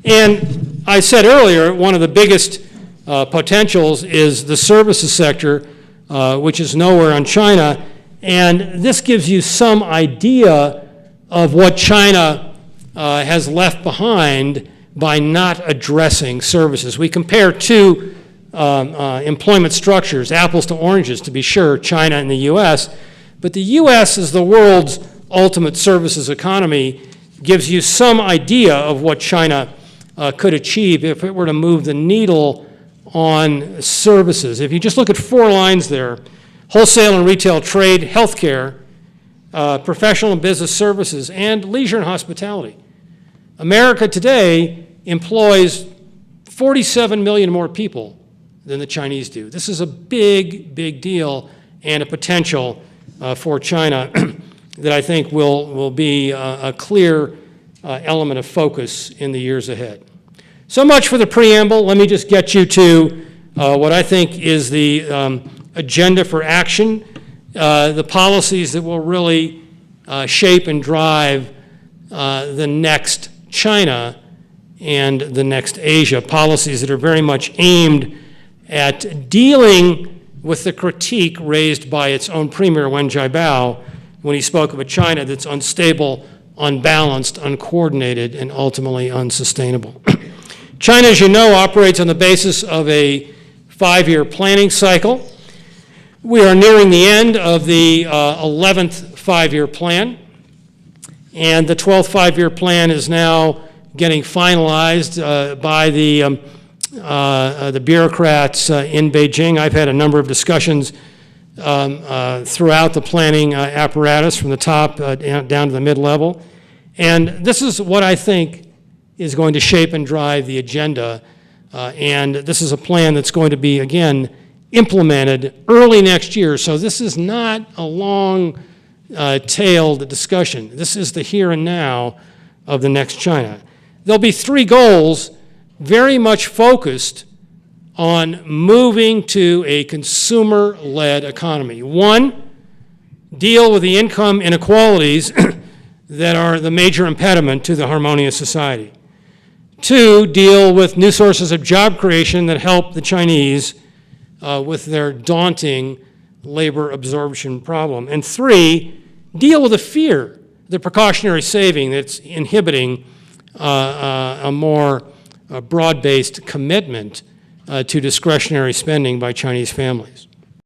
And I said earlier, one of the biggest potentials is the services sector, which is nowhere on China. And this gives you some idea of what China has left behind by not addressing services. We compare two employment structures, apples to oranges, to be sure, China and the U.S., but the U.S. is the world's ultimate services economy, gives you some idea of what China could achieve if it were to move the needle on services. If you just look at 4 lines there, wholesale and retail trade, healthcare, professional and business services, and leisure and hospitality. America today employs 47 million more people than the Chinese do. This is a big, big deal and a potential for China that I think will be a clear element of focus in the years ahead. So much for the preamble. Let me just get you to what I think is the agenda for action, the policies that will really shape and drive the next China and the next Asia, policies that are very much aimed at dealing with the critique raised by its own premier, Wen Jiabao, when he spoke of a China that's unstable, unbalanced, uncoordinated, and ultimately unsustainable. China, as you know, operates on the basis of a 5-year planning cycle. We are nearing the end of the 11th 5-year plan, and the 12th 5-year plan is now getting finalized by the bureaucrats in Beijing. I've had a number of discussions throughout the planning apparatus from the top down to the mid-level. And this is what I think is going to shape and drive the agenda. And this is a plan that's going to be, again, implemented early next year. So this is not a long-tailed discussion. This is the here and now of the next China. There'll be 3 goals very much focused on moving to a consumer-led economy. 1, deal with the income inequalities that are the major impediment to the harmonious society. 2, deal with new sources of job creation that help the Chinese with their daunting labor absorption problem. And 3, deal with the fear, the precautionary saving that's inhibiting a more broad-based commitment to discretionary spending by Chinese families.